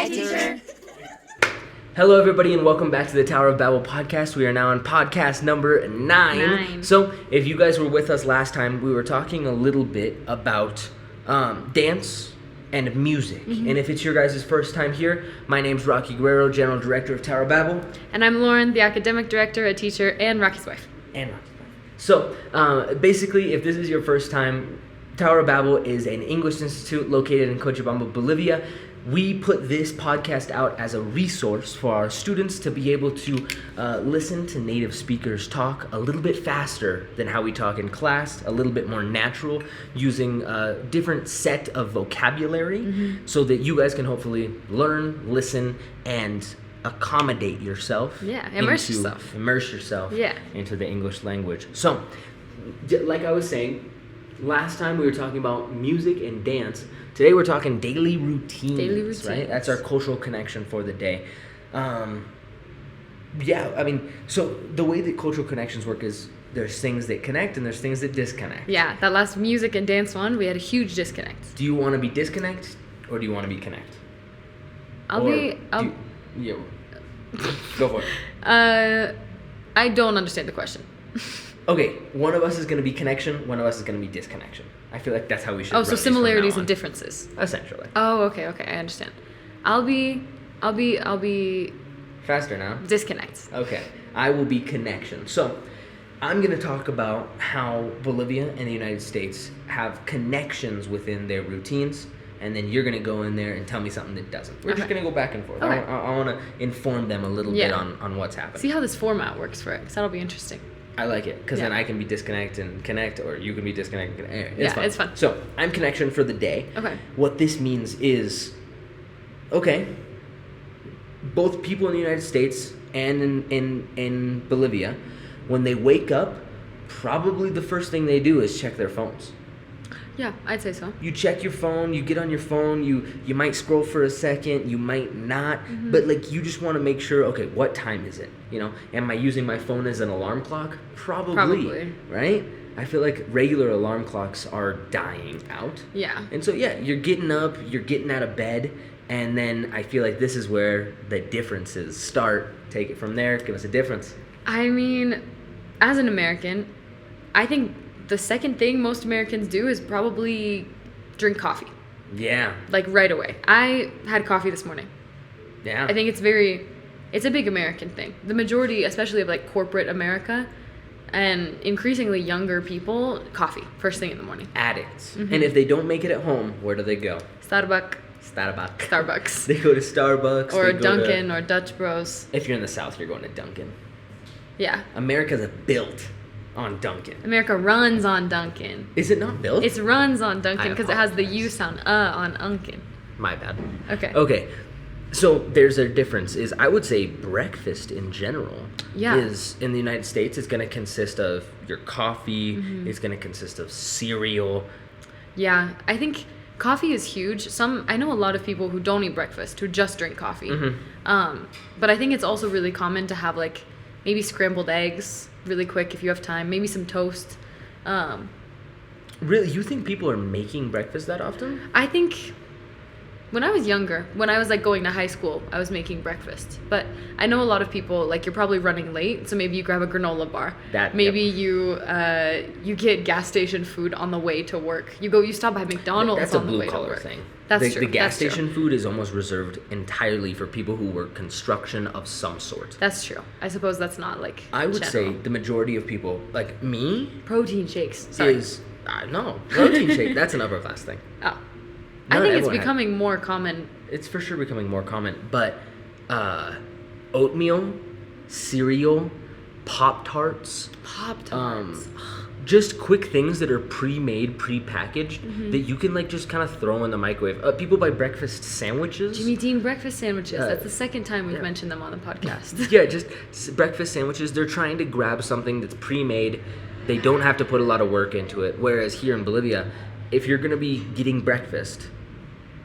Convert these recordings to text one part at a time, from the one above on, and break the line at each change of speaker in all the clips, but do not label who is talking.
Hi, teacher.
Hello, everybody, and welcome back to the Tower of Babel podcast. We are now on podcast number 9. So, if you guys were with us last time, we were talking a little bit about dance and music.
Mm-hmm.
And if it's your guys' first time here, my name's Rocky Guerrero, General Director of Tower of Babel.
And I'm Lauren, the Academic Director, a teacher, and Rocky's wife.
So, basically, if this is your first time, Tower of Babel is an English institute located in Cochabamba, Bolivia. We put this podcast out as a resource for our students to be able to listen to native speakers talk a little bit faster than how we talk in class, a little bit more natural, using a different set of vocabulary, so that you guys can hopefully learn, listen, and accommodate yourself.
Yeah, immerse yourself
into the English language. So, like I was saying, last time we were talking about music and dance. Today we're talking daily routines, right? That's our cultural connection for the day. So the way that cultural connections work is there's things that connect and there's things that disconnect.
Yeah, that last music and dance one, we had a huge disconnect.
Do you want to be disconnect or do you want to be connect?
Yeah.
Go for it.
I don't understand the question.
Okay, one of us is going to be connection, one of us is going to be disconnection. I feel like that's how we should run
so
these
similarities
from now
and differences.
Essentially.
Oh, okay, I understand. I'll be
Faster now.
disconnect.
Okay, I will be connection. So, I'm going to talk about how Bolivia and the United States have connections within their routines, and then you're going to go in there and tell me something that doesn't. We're just going to go back and forth.
Okay.
I want to inform them a little bit on what's happening.
See how this format works for it, because that'll be interesting.
I like it, because then I can be disconnect and connect, or you can be disconnect and connect. Anyway,
it's fun.
So, I'm connection for the day.
Okay.
What this means is, both people in the United States and in Bolivia, when they wake up, probably the first thing they do is check their phones.
Yeah, I'd say so.
You check your phone, you get on your phone, you might scroll for a second, you might not, but you just want to make sure, okay, what time is it? Am I using my phone as an alarm clock? Probably. Right? I feel like regular alarm clocks are dying out.
Yeah.
And so, you're getting up, you're getting out of bed, and then I feel like this is where the differences start. Take it from there, give us a difference.
I mean, as an American, I think the second thing most Americans do is probably drink coffee.
Yeah.
Right away. I had coffee this morning.
Yeah.
I think it's a big American thing. The majority, especially of corporate America and increasingly younger people, coffee first thing in the morning.
Addicts. And if they don't make it at home, where do they go?
Starbucks.
They go to Starbucks.
Or Dunkin' or Dutch Bros.
If you're in the South, you're going to Dunkin'.
Yeah.
America's built on Dunkin'.
America runs on Dunkin'.
Is it not built?
It runs on Dunkin' because it has the U sound on Unkin'.
My bad.
Okay.
So there's a difference. Is I would say breakfast in general is in the United States. It's going to consist of your coffee. It's going to consist of cereal.
Yeah, I think coffee is huge. I know a lot of people who don't eat breakfast, who just drink coffee. But I think it's also really common to have maybe scrambled eggs really quick if you have time, maybe some toast.
Really? You think people are making breakfast that often?
I think when I was younger, when I was going to high school, I was making breakfast. But I know a lot of people, you're probably running late, so maybe you grab a granola bar. You get gas station food on the way to work. You stop by McDonald's on the way to work.
That's a blue collar thing.
That's true.
The gas station food is almost reserved entirely for people who work construction of some sort.
That's true. I suppose that's not
I would say the majority of people, like me.
Protein shakes. Sorry.
No, protein shake. That's an upper class thing.
Oh. I think it's becoming more common.
It's for sure becoming more common, but oatmeal, cereal, Pop-Tarts. Just quick things that are pre-made, pre-packaged that you can just kind of throw in the microwave. People buy breakfast sandwiches.
Jimmy Dean breakfast sandwiches. That's the second time we've mentioned them on the podcast.
Just breakfast sandwiches. They're trying to grab something that's pre-made. They don't have to put a lot of work into it. Whereas here in Bolivia, if you're going to be getting breakfast,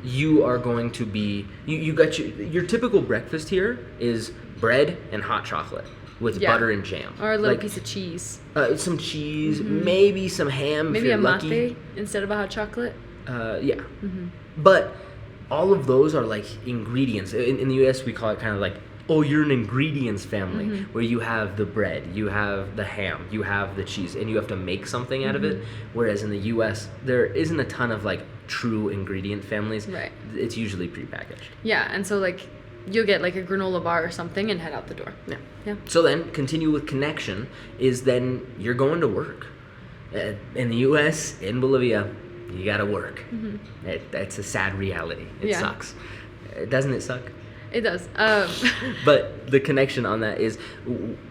you are going to be you got your typical breakfast here is bread and hot chocolate with butter and jam,
or a little piece of cheese,
some cheese, maybe some ham,
maybe
if you're
a
lucky.
mate instead of a hot chocolate.
But all of those are like ingredients. In the US, we call it kind of like, oh, you're an ingredients family, where you have the bread, you have the ham, you have the cheese, and you have to make something out of it. Whereas in the US, there isn't a ton of like true ingredient families.
Right.
It's usually prepackaged.
Yeah, and so like you'll get like a granola bar or something and head out the door. Yeah.
So then continue with connection is then you're going to work. In the US, in Bolivia, you gotta work. That's a sad reality. It sucks. Doesn't it suck?
It does.
But the connection on that is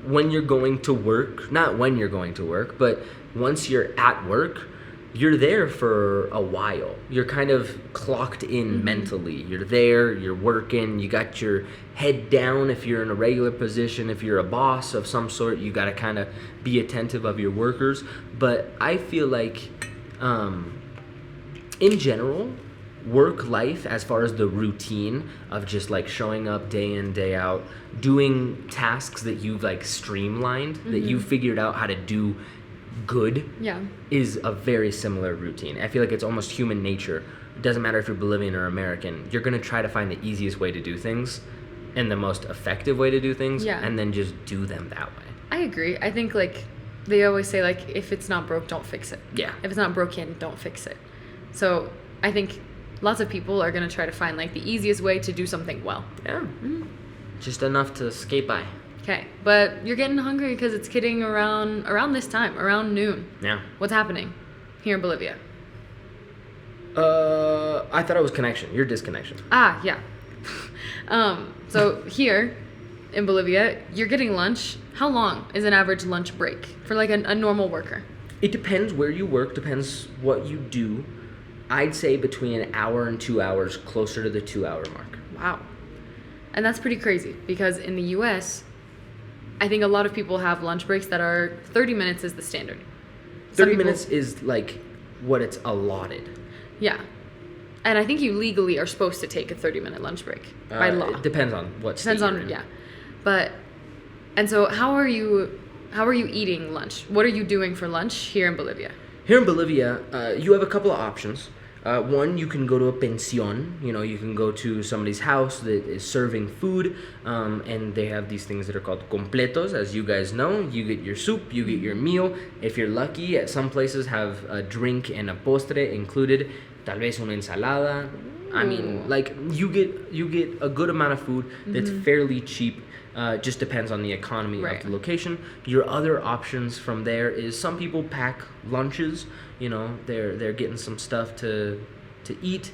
when you're going to work, not when you're going to work, but once you're at work, you're there for a while. You're kind of clocked in mentally. You're there, you're working, you got your head down if you're in a regular position. If you're a boss of some sort, you got to kind of be attentive of your workers. But I feel like, in general, work life, as far as the routine of just like showing up day in, day out, doing tasks that you've like streamlined, that you figured out how to do good, is a very similar routine. I feel like it's almost human nature. It doesn't matter if you're Bolivian or American, you're going to try to find the easiest way to do things and the most effective way to do things, and then just do them that way.
I agree. I think like they always say like, if it's not broke, don't fix it.
Yeah.
If it's not broken, don't fix it. So I think lots of people are going to try to find like the easiest way to do something well.
Yeah. Just enough to skate by.
Okay, but you're getting hungry because it's getting around this time, around noon.
Yeah.
What's happening here in Bolivia?
I thought it was connection. Your disconnection.
Ah, yeah. So here in Bolivia, you're getting lunch. How long is an average lunch break for like a normal worker?
It depends where you work, depends what you do. I'd say between an hour and 2 hours, closer to the 2 hour mark.
Wow. And that's pretty crazy because in the US, I think a lot of people have lunch breaks that are 30 minutes is the standard.
30 minutes is like what it's allotted.
Yeah. And I think you legally are supposed to take a 30-minute lunch break by law.
It depends on what state you're in.
Yeah. But, and so how are you eating lunch? What are you doing for lunch here in Bolivia?
Here in Bolivia, you have a couple of options. One, you can go to a pension. You can go to somebody's house that is serving food, and they have these things that are called completos. As you guys know, you get your soup, you get your meal. If you're lucky, at some places have a drink and a postre included, tal vez una ensalada. I mean, like you get a good amount of food that's fairly cheap. Just depends on the economy of the location. Your other options from there is some people pack lunches. They're getting some stuff to eat.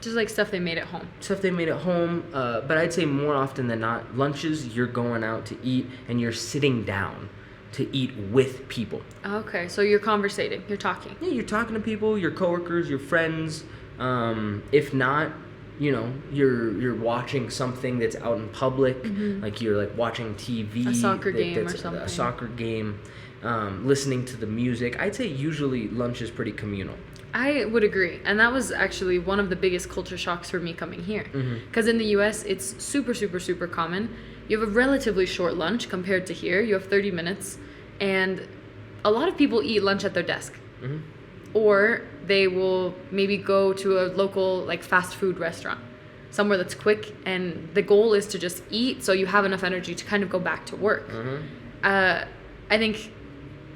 Just like stuff they made at home.
But I'd say more often than not, lunches you're going out to eat and you're sitting down to eat with people.
Okay, so you're conversating, you're talking.
Yeah, you're talking to people, your coworkers, your friends. If not, you're watching something that's out in public, like you're like watching TV,
a soccer game or something.
A soccer game, listening to the music. I'd say usually lunch is pretty communal.
I would agree, and that was actually one of the biggest culture shocks for me coming here. Because in the U.S., it's super, super, super common. You have a relatively short lunch compared to here. You have 30 minutes, and a lot of people eat lunch at their desk. Or they will maybe go to a local like fast food restaurant, somewhere that's quick, and the goal is to just eat so you have enough energy to kind of go back to work. I think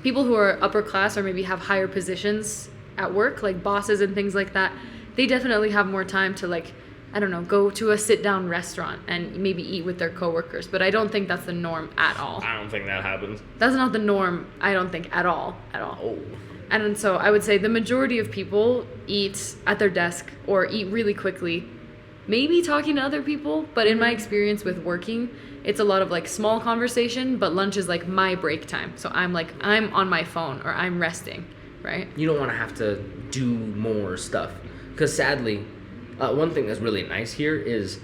people who are upper class or maybe have higher positions at work, like bosses and things like that, they definitely have more time to like, I don't know, go to a sit-down restaurant and maybe eat with their coworkers. But I don't think that's the norm at all.
I don't think that happens.
That's not the norm, I don't think, at all.
Oh.
And so I would say the majority of people eat at their desk or eat really quickly, maybe talking to other people. But in my experience with working, it's a lot of like small conversation, but lunch is like my break time. So I'm on my phone or I'm resting, right?
You don't want to have to do more stuff. Because sadly, one thing that's really nice here is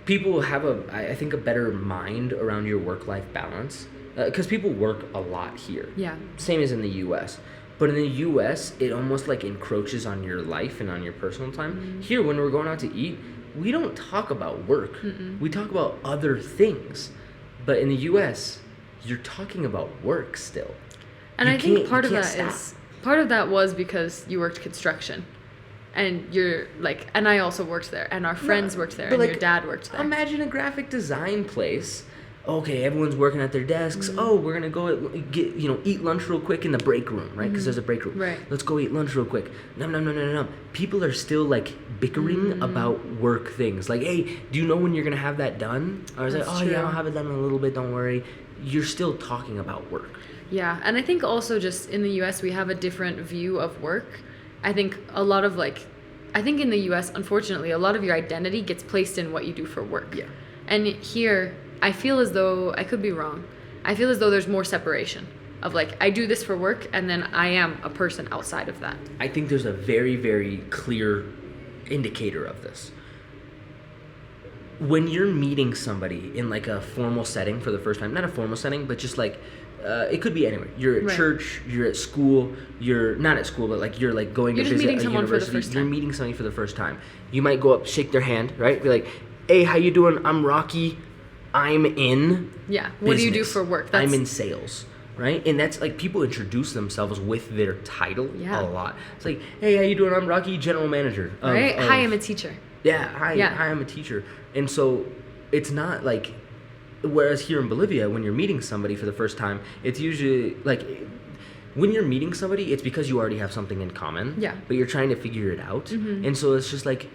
people have I think a better mind around your work-life balance. Because people work a lot here.
Yeah.
Same as in the U.S. But in the U.S., it almost like encroaches on your life and on your personal time. Here, when we're going out to eat, we don't talk about work. We talk about other things. But in the U.S., you're talking about work still.
And I think part of that was because you worked construction. and you're like, and I also worked there, and our friends worked there,
but
and
like,
your dad worked there.
Imagine a graphic design place. Okay, everyone's working at their desks.
Mm-hmm.
Oh, we're gonna go get eat lunch real quick in the break room, right? Because there's a break room.
Right.
Let's go eat lunch real quick. No. People are still like bickering about work things. Like, hey, do you know when you're gonna have that done? I was like, oh
true.
yeah, I'll have it done in a little bit. Don't worry. You're still talking about work.
Yeah, and I think also just in the U.S. we have a different view of work. I think a lot of I think in the U.S. unfortunately a lot of your identity gets placed in what you do for work.
Yeah.
And here I feel as though, I could be wrong, I feel as though there's more separation of like, I do this for work and then I am a person outside of that.
I think there's a very, very clear indicator of this. When you're meeting somebody in like a formal setting for the first time, not a formal setting, but just like, it could be anywhere. You're at church, you're at school, you're not at school, but like you're like going to visit a university. You're meeting somebody for the first time. You might go up, shake their hand, right? Be like, hey, how you doing? I'm Rocky. I'm in
What do you do for work?
I'm in sales, right? And that's like, people introduce themselves with their title a lot. It's like, hey, how you doing? I'm Rocky, general manager.
Right? Hi, I'm a teacher.
Hi, I'm a teacher. And so it's not like, whereas here in Bolivia, when you're meeting somebody for the first time, it's usually like, when you're meeting somebody, it's because you already have something in common. Yeah. But you're trying to figure it out. Mm-hmm. And so it's just like,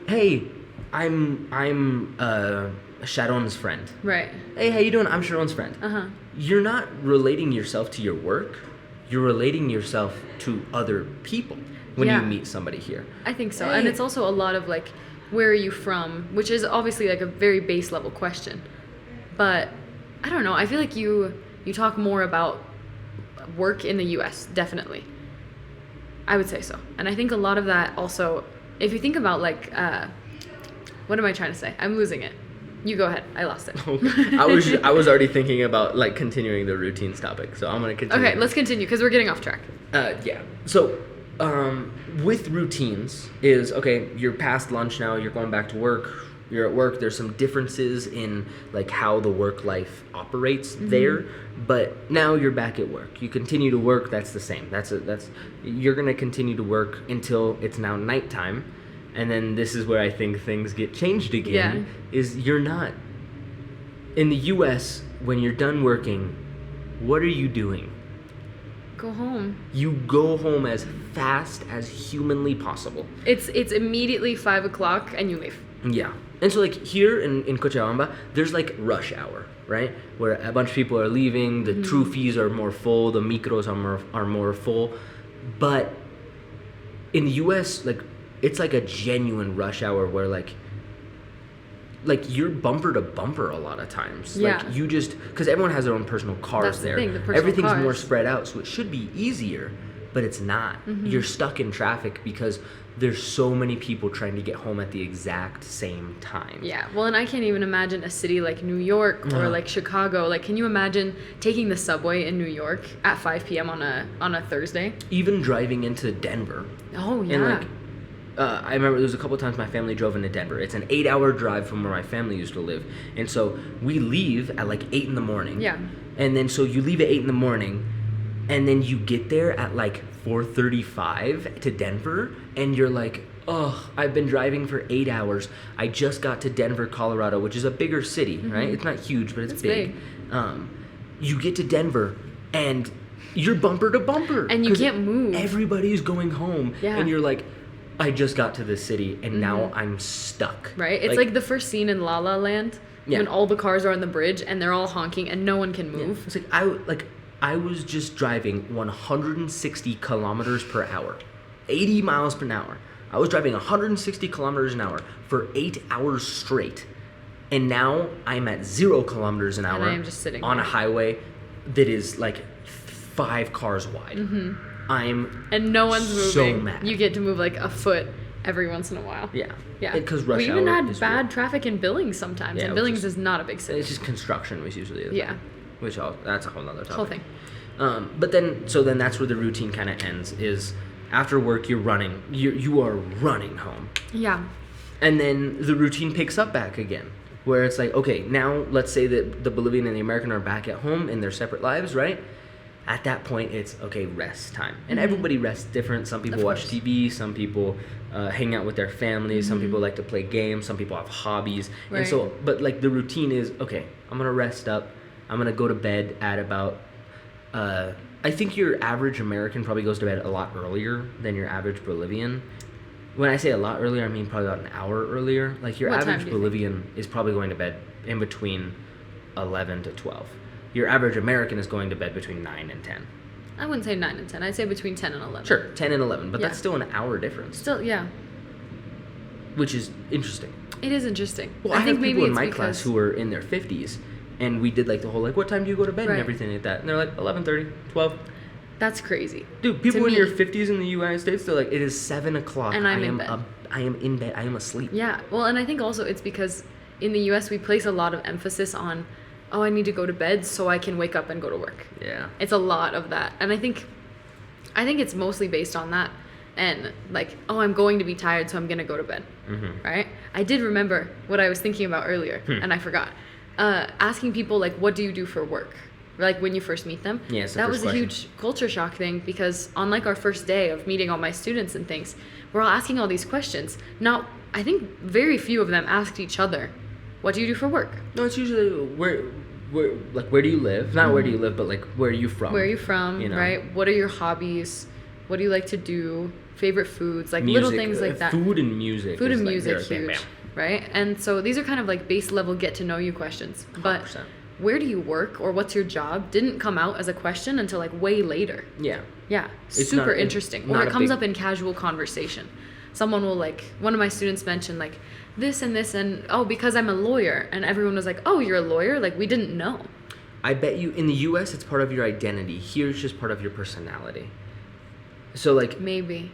hey, I'm Sharon's friend. Right. Hey, how you doing? I'm Sharon's friend. Uh-huh. You're not relating yourself to your work. You're relating yourself to other people when you meet somebody here. I think so. Hey. And it's also a lot of like, where are you from? Which is obviously like a very base level question. But I don't know. I feel like you talk more about work in the U.S. Definitely. I would say so. And I think a lot of that also, if you think about like, what am I trying to say? I'm losing it. You go ahead. I lost it. Okay. I was already thinking about like continuing the routines topic, so I'm gonna continue. Okay, let's continue because we're getting off track. Yeah. So, with routines is okay. You're past lunch now. You're going back to work. You're at work. There's some differences in like how the work life operates there, but now you're back at work. You continue to work. That's the same. You're gonna continue to work until it's now nighttime. And then this is where I think things get changed again, is you're not, in the U.S., when you're done working, what are you doing? Go home. You go home as fast as humanly possible. It's immediately 5 o'clock and you leave. Yeah. And so like here in Cochabamba, there's like rush hour, right? Where a bunch of people are leaving, the trufis are more full, the micros are more full. But in the U.S., like, it's like a genuine rush hour where like you're bumper to bumper a lot of times. Yeah. Like you just, because everyone has their own personal cars. That's there. Everything's more spread out, so it should be easier, but it's not. You're stuck in traffic because there's so many people trying to get home at the exact same time. Yeah. Well, and I can't even imagine a city like New York or like Chicago. Like, can you imagine taking the subway in New York at 5 p.m. on a Thursday? Even driving into Denver. Oh yeah. And like, I remember there was a couple of times my family drove into Denver. It's an 8-hour drive from where my family used to live. And so we leave at like 8 in the morning. Yeah. And then so you leave at 8 in the morning and then you get there at like 4:35 to Denver and you're like, oh, I've been driving for 8 hours. I just got to Denver, Colorado, which is a bigger city, right? It's not huge, but it's big. You get to Denver and you're bumper to bumper. And you can't move. Everybody's going home. Yeah. And you're like, I just got to this city and now I'm stuck. Right? It's like the first scene in La La Land when all the cars are on the bridge and they're all honking and no one can move. Yeah. It's like I was just driving 160 kilometers per hour, 80 miles per hour. I was driving 160 kilometers an hour for 8 hours straight. And now I'm at 0 kilometers an hour and I am just sitting on a highway that is like 5 cars wide. And no one's moving. So mad. You get to move like a foot every once in a while. Yeah. Yeah. Because rush hour. We even had bad traffic in Billings sometimes. And Billings is not a big city. It's just construction was usually the thing. Which that's a whole other topic. Whole thing. But then that's where the routine kind of ends. Is after work you're running. You are running home. Yeah. And then the routine picks up back again, where it's like, okay, now let's say that the Bolivian and the American are back at home in their separate lives, right? At that point, it's, okay, rest time. And everybody rests different. Some people watch TV. Some people hang out with their families. Some people like to play games. Some people have hobbies.
Right.
And so, but like the routine is, okay, I'm going to rest up. I'm going to go to bed at about, I think your average American probably goes to bed a lot earlier than your average Bolivian. When I say a lot earlier, I mean probably about an hour earlier. Like your average Bolivian is probably going to bed in between 11 to 12. Your average American is going to bed between 9 and 10.
I wouldn't say 9 and 10. I'd say between 10 and 11.
Sure, 10 and 11, but that's still an hour difference.
Still, yeah.
Which is interesting.
It is interesting.
Well, I think people in my class who are in their 50s, and we did like the whole, like, what time do you go to bed and everything like that? And they're like, 11:30, 12.
That's crazy.
Dude, people in your 50s in the United States, they're like, it is 7 o'clock.
And I'm in bed.
I am in bed. I am asleep.
Yeah. Well, and I think also it's because in the U.S. we place a lot of emphasis on, oh, I need to go to bed so I can wake up and go to work.
Yeah.
It's a lot of that. And I think it's mostly based on that. And like, oh, I'm going to be tired, so I'm going to go to bed. Right? I did remember what I was thinking about earlier, and I forgot. Asking people, like, what do you do for work? Like, when you first meet them.
Yeah, it's the
that
first
was a
question.
huge culture shock thing, because on, like, our first day of meeting all my students and things, we're all asking all these questions. Now, I think very few of them asked each other, what do you do for work?
No, it's usually, where do you live? Not where do you live, but, like, where are you from?
Where are you from,
you know?
Right? What are your hobbies? What do you like to do? Favorite foods? Like,
music,
little things like that.
Food and music.
Food and
like
music,
bam,
huge.
bam.
Right? And so these are kind of like base level get to know you questions.
100%.
But where do you work or what's your job didn't come out as a question until like way later.
Yeah.
Yeah.
It's
Super
not-
interesting.
not
Or it
a
comes
big-
up in casual conversation. Someone will like, one of my students mentioned like this and oh, because I'm a lawyer. And everyone was like, oh, you're a lawyer? Like, we didn't know.
I bet you in the U.S. it's part of your identity. Here it's just part of your personality. So like
Maybe.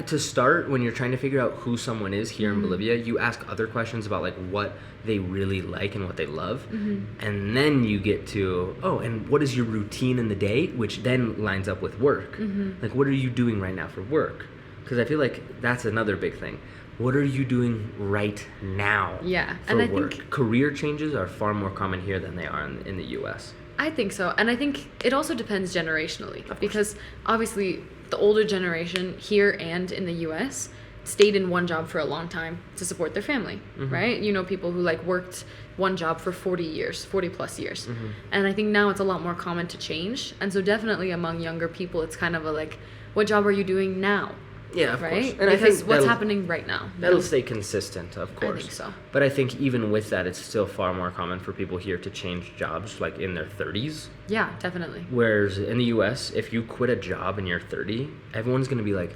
to start, when you're trying to figure out who someone is here in Bolivia, you ask other questions about like what they really like and what they love, and then you get to, oh, and what is your routine in the day, which then lines up with work. Like, what are you doing right now for work? Because I feel like that's another big thing. What are you doing right now?
Yeah,
for
and I
work?
think
Career changes are far more common here than they are in the U.S.
I think so. And I think it also depends generationally, because obviously the older generation here and in the US stayed in one job for a long time to support their family, right? You know, people who like worked one job for 40 plus years. And I think now it's a lot more common to change. And so definitely among younger people, it's kind of a like, what job are you doing now?
Yeah, of
Right?
course. And
Because
I think
what's happening right now?
That'll stay consistent, of course.
I think so.
But I think even with that, it's still far more common for people here to change jobs like in their 30s.
Yeah, definitely.
Whereas in the US, if you quit a job and you're 30, everyone's going to be like,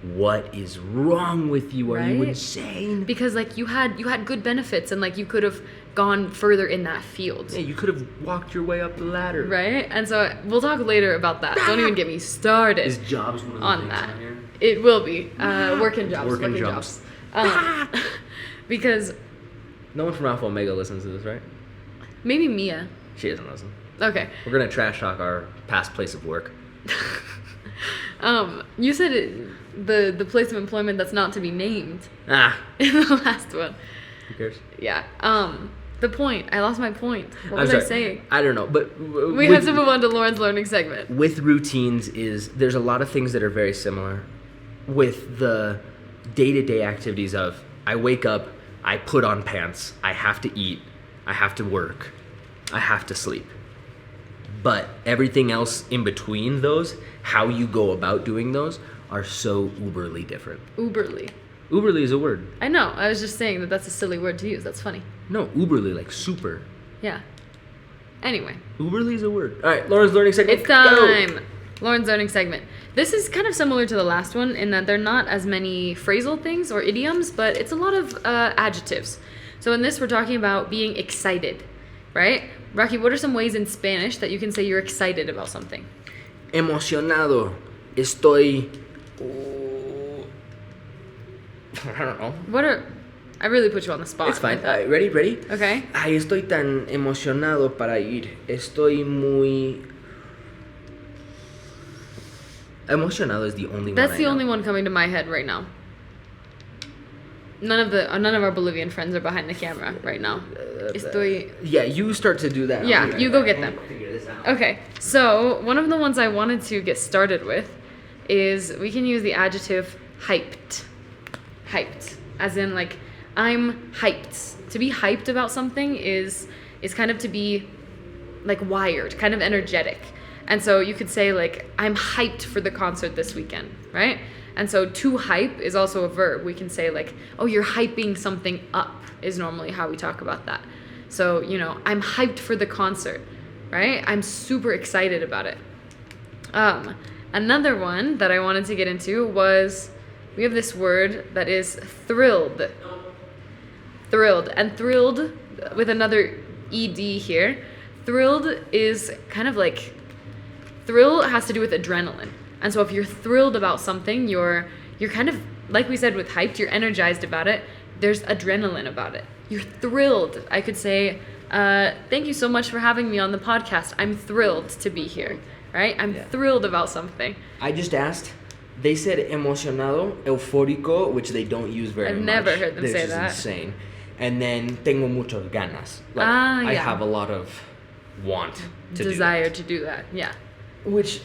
what is wrong with you? Are you
Right?
insane?
Because like you had good benefits and like you could have gone further in that field.
Yeah, you could have walked your way up the ladder.
Right? And so we'll talk later about that. Don't even get me started
Is jobs one of the
on
things
that.
on here?
It will be. Working jobs.
Working jobs.
Because
No one from Alpha Omega listens to this, right?
maybe Mia.
She doesn't listen.
Okay.
We're going to trash talk our past place of work.
You said the place of employment that's not to be named
Ah,
in the last one.
who cares?
Yeah. The point. I lost my point. What
I'm
was
sorry.
I saying?
I don't know, but
We have to move on to Lauren's learning segment.
with routines there's a lot of things that are very similar with the day-to-day activities of I wake up, I put on pants, I have to eat, I have to work, I have to sleep. But everything else in between those, how you go about doing those, are so uberly different.
Uberly.
Uberly is a word.
I know. I was just saying that that's a silly word to use. That's funny.
No, uberly, like super.
Yeah. Anyway.
Uberly is a word. All right, Lauren's learning segment.
It's
Go!
time. Lauren's learning segment. This is kind of similar to the last one in that they're not as many phrasal things or idioms, but it's a lot of adjectives. So in this, we're talking about being excited, right? Rocky, what are some ways in Spanish that you can say you're excited about something?
Emocionado. Estoy. I don't know.
I really put you on the spot.
It's fine.
with that.
Ready?
Okay.
Ay, estoy tan emocionado para ir. Estoy muy. Emocionado is the only one.
That's
I
the
know.
only one coming to my head right now. None of our Bolivian friends are behind the camera right now.
Yeah, you start to do that.
Yeah, you go get them. Figure this out. Okay, so one of the ones I wanted to get started with is we can use the adjective hyped. Hyped, as in like I'm hyped. To be hyped about something is kind of to be like wired, kind of energetic. And so you could say like I'm hyped for the concert this weekend, right? And so to hype is also a verb. We can say like, oh, you're hyping something up is normally how we talk about that. So, you know, I'm hyped for the concert, right? I'm super excited about it. Another one that I wanted to get into was, we have this word that is thrilled. Thrilled. And thrilled, with another ED here, thrilled is kind of like, thrill has to do with adrenaline. And so if you're thrilled about something, you're kind of, like we said with hyped, you're energized about it. There's adrenaline about it. You're thrilled. I could say, thank you so much for having me on the podcast. I'm thrilled to be here, right? I'm thrilled about something.
I just asked. They said emocionado, eufórico, which they don't use very much.
I've never heard them say that.
It's insane. And then tengo muchas ganas. Like, I have a lot of want to
desire to do that. Yeah.
Which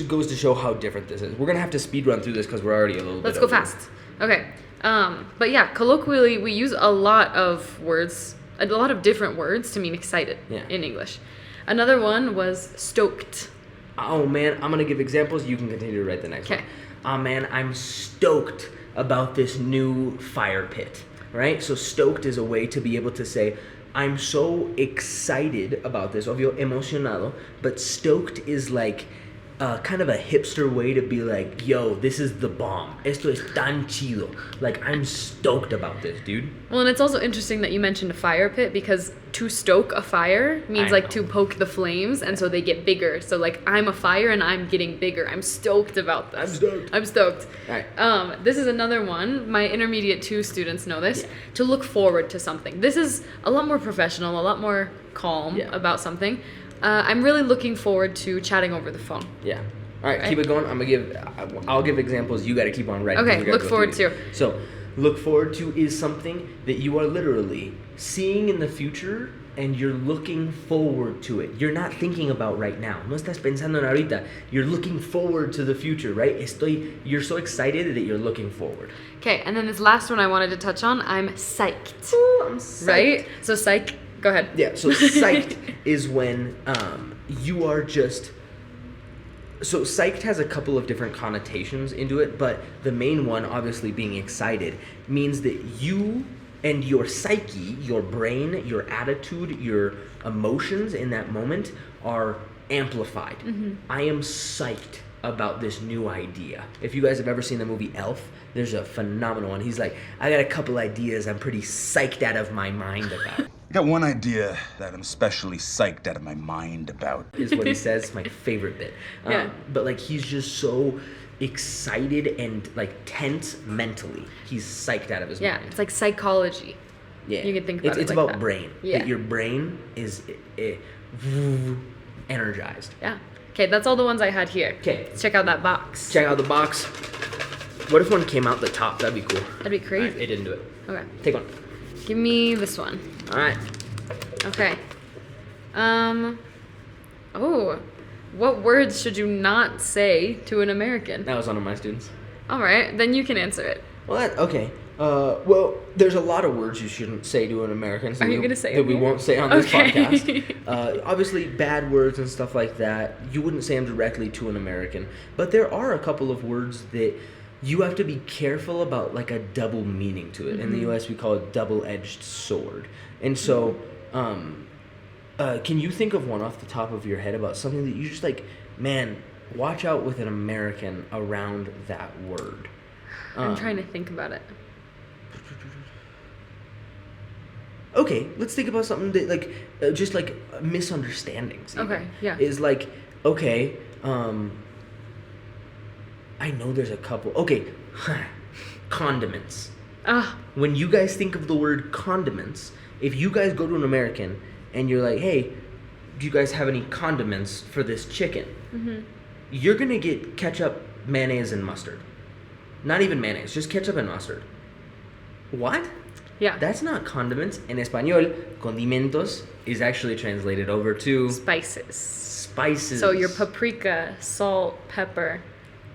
goes to show how different this is. We're gonna have to speed run through this because we're already a little bit.
Let's go fast. Okay. But yeah, colloquially we use a lot of words, a lot of different words to mean excited in English. Another one was stoked.
Oh man, I'm gonna give examples. You can continue to write the next one. Oh man, I'm stoked about this new fire pit. Right? So stoked is a way to be able to say, I'm so excited about this, obvio emocionado, but stoked is like kind of a hipster way to be like, yo, this is the bomb. Esto es tan chido. Like, I'm stoked about this, dude.
Well, and it's also interesting that you mentioned a fire pit because to stoke a fire means like to poke the flames, and so they get bigger. So like, I'm a fire and I'm getting bigger. I'm stoked about this. I'm stoked.
All right.
This is another one. My intermediate 2 students know this. Yeah. To look forward to something. This is a lot more professional, a lot more calm about something. I'm really looking forward to chatting over the phone.
Yeah. All right, keep it going. I'll give examples. You got to keep on writing.
Okay, look forward to.
So, look forward to is something that you are literally seeing in the future and you're looking forward to it. You're not thinking about right now. No estás pensando en ahorita. You're looking forward to the future, right? You're so excited that you're looking forward.
Okay, and then this last one I wanted to touch on, I'm psyched.
Ooh, I'm psyched.
Right? So psych, go ahead.
Yeah, so psyched is when you are just... So psyched has a couple of different connotations into it, but the main one, obviously being excited, means that you and your psyche, your brain, your attitude, your emotions in that moment are amplified. Mm-hmm. I am psyched about this new idea. If you guys have ever seen the movie Elf, there's a phenomenal one. He's like, I got a couple ideas I'm pretty psyched out of my mind about.
I got one idea that I'm especially psyched out of my mind about.
Is what he says. It's my favorite bit. But like, he's just so excited and like tense mentally. He's psyched out of his mind.
Yeah, it's like psychology.
Yeah,
you can think about it.
It's
like
about
that.
brain.
Yeah,
that your brain is energized.
Yeah. Okay, that's all the ones I had here.
Okay,
let's check out that box.
Check out the box. What if one came out the top? That'd be cool.
That'd be crazy.
Right, it didn't do it.
Okay.
Take one.
Give me this one.
All right.
Okay. Oh, what words should you not say to an American?
That was one of my students.
All right, then you can answer it.
Well, okay. Well, there's a lot of words you shouldn't say to an American.
Are you going to say
that we won't say on this podcast.
Okay.
Obviously, bad words and stuff like that, you wouldn't say them directly to an American. But there are a couple of words that you have to be careful about, like a double meaning to it. Mm-hmm. In the U.S., we call it double-edged sword. And so, can you think of one off the top of your head about something that you just like, man, watch out with an American around that word?
I'm trying to think about it.
Okay, let's think about something that like just like misunderstandings. Even,
okay, yeah.
Is like, okay, I know there's a couple. Okay, condiments. When you guys think of the word condiments, if you guys go to an American and you're like, hey, do you guys have any condiments for this chicken? Mm-hmm. You're gonna get ketchup, mayonnaise, and mustard. Not even mayonnaise, just ketchup and mustard. What?
Yeah.
That's not condiments. En español, condimentos is actually translated over to
spices.
Spices.
So your paprika, salt, pepper.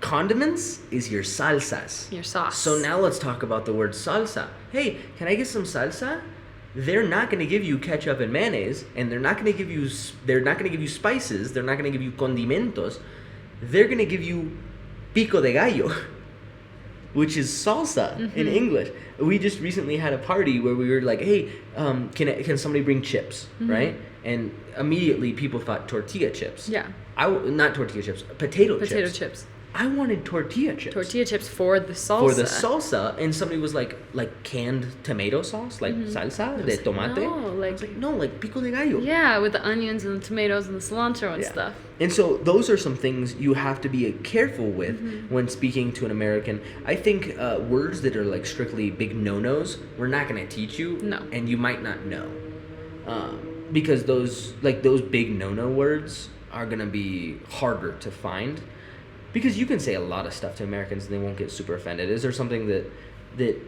Condiments is your salsas.
Your sauce.
So now let's talk about the word salsa. Hey, can I get some salsa? They're not going to give you ketchup and mayonnaise, and they're not going to give you spices. They're not going to give you condimentos. They're going to give you pico de gallo, which is salsa in English. We just recently had a party where we were like, hey, can somebody bring chips, right? And immediately people thought tortilla chips.
Yeah.
Not tortilla chips, potato chips.
Potato chips.
I wanted tortilla chips.
Tortilla chips for the salsa.
For the salsa, and somebody was like canned tomato sauce, like salsa de tomate.
No,
I was like, no, like pico de gallo.
Yeah, with the onions and the tomatoes and the cilantro and stuff.
And so those are some things you have to be careful with when speaking to an American. I think words that are like strictly big no-nos, we're not going to teach you.
No.
And you might not know. Because those big no-no words are going to be harder to find. Because you can say a lot of stuff to Americans and they won't get super offended. Is there something that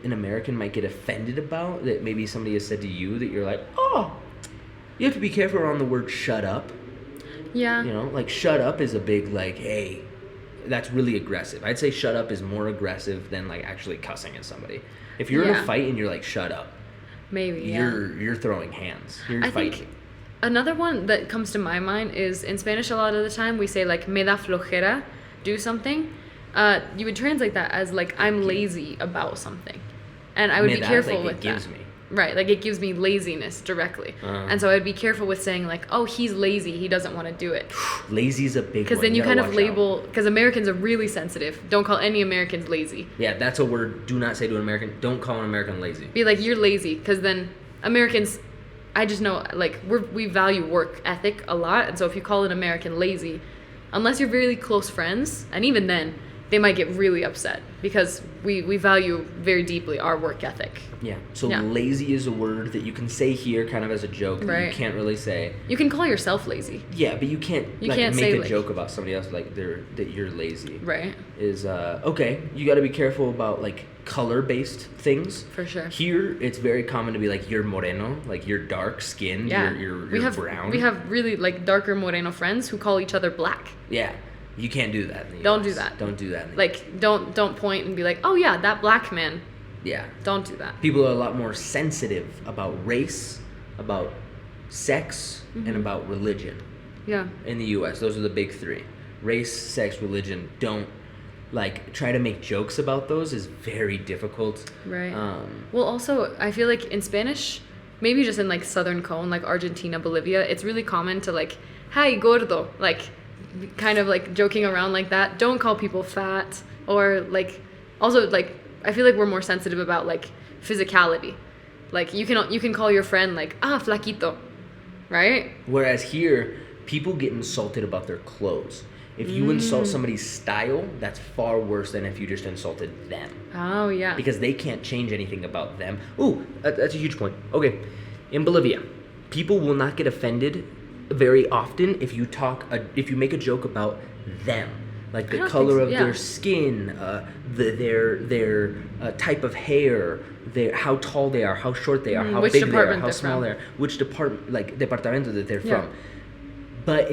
an American might get offended about that maybe somebody has said to you that you're like, oh, you have to be careful around the word shut up?
Yeah.
You know, like shut up is a big like, hey, that's really aggressive. I'd say shut up is more aggressive than like actually cussing at somebody. If you're in a fight and you're like, shut up.
Maybe,
You're throwing hands. You're fighting.
Think another one that comes to my mind is in Spanish a lot of the time we say like, me da flojera. Do something, you would translate that as like I'm lazy about something, and I would be careful with that. Right, like it gives me laziness directly, and so I'd be careful with saying like, oh, he's lazy, he doesn't want to do it.
Lazy's a big one.
Because then you kind of label, because Americans are really sensitive. Don't call any Americans lazy.
Yeah, that's a word. Do not say to an American. Don't call an American lazy.
Be like, you're lazy, because then Americans, I just know like we value work ethic a lot, and so if you call an American lazy, unless you're really close friends, and even then, they might get really upset because we value very deeply our work ethic.
Yeah. So lazy is a word that you can say here kind of as a joke that you can't really say.
You can call yourself lazy.
Yeah, but you can't make a joke about somebody else like that you're lazy.
Right.
Is okay, you got to be careful about like color-based things.
For sure.
Here, it's very common to be like, you're moreno, like you're dark skinned, you're brown.
We have really like darker moreno friends who call each other black.
Yeah. You can't do that in the US.
Don't do that.
Don't do that.
Like, don't point and be like, oh yeah, that black man.
Yeah.
Don't do that.
People are a lot more sensitive about race, about sex, and about religion.
Yeah.
In the US, those are the big three. Race, sex, religion. Don't try to make jokes about those is very difficult.
Right. Well, also, I feel like in Spanish, maybe just in like Southern Cone, like Argentina, Bolivia, it's really common to like, hi, gordo, like kind of like joking around like that. Don't call people fat, or like also like I feel like we're more sensitive about like physicality. Like you can call your friend like flaquito, right?
Whereas here people get insulted about their clothes. If you insult somebody's style, that's far worse than if you just insulted them.
Oh yeah.
Because they can't change anything about them. Ooh, that's a huge point. Okay, in Bolivia, people will not get offended very often if you make a joke about them, like the color of their skin, their type of hair, how tall they are, how short they are, how big they are, how small they are, which departamento that they're from. But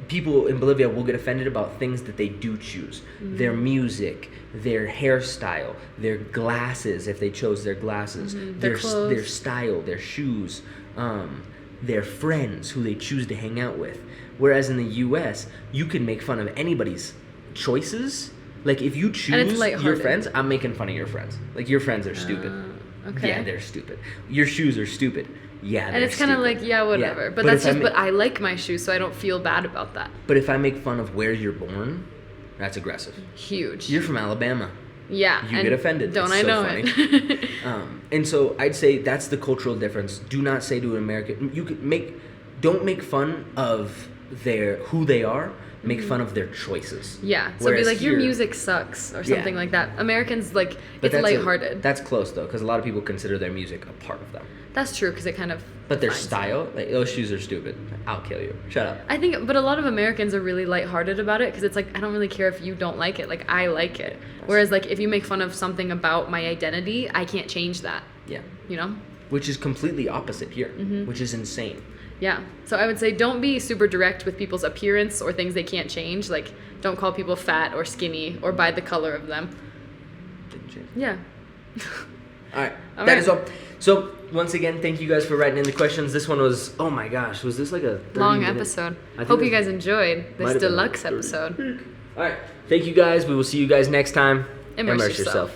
people in Bolivia will get offended about things that they do choose. Their music, their hairstyle, their glasses if they chose their glasses, their style, their shoes, their friends who they choose to hang out with. Whereas in the US, you can make fun of anybody's choices. Like if you choose your friends, I'm making fun of your friends. Like your friends are stupid.
Okay.
Yeah, they're stupid. Your shoes are stupid. Yeah,
and it's kind of like, whatever. Yeah. But that's just, but I like my shoes, so I don't feel bad about that.
But if I make fun of where you're born, that's aggressive.
Huge.
You're from Alabama.
Yeah.
You get offended.
Don't
it's
I know
funny.
it?
And so I'd say that's the cultural difference. Do not say to an American, don't make fun of who they are, make fun of their choices.
Yeah. So be
Whereas
like, your
here-
music sucks or something like that. Americans, like,
But
it's lighthearted.
That's close, though, because a lot of people consider their music a part of them.
That's true, because it kind of...
But their
defines
style, like, those shoes are stupid. I'll kill you. Shut up.
I think, but a lot of Americans are really lighthearted about it because it's like, I don't really care if you don't like it. Like, I like it. Whereas, like, if you make fun of something about my identity, I can't change that.
Yeah.
You know?
Which is completely opposite here, which is insane.
Yeah. So I would say don't be super direct with people's appearance or things they can't change. Like, don't call people fat or skinny or by the color of them.
Didn't you?
Yeah.
All right.
All
That
right.
is all. So, once again, thank you guys for writing in the questions. This one was, oh my gosh, was this like a 30
Long
minute-
episode.
I think
Hope
it
you
was-
guys enjoyed
might
this
have been
deluxe
30.
episode.
All right. Thank you guys. We will see you guys next time.
Immerse yourself.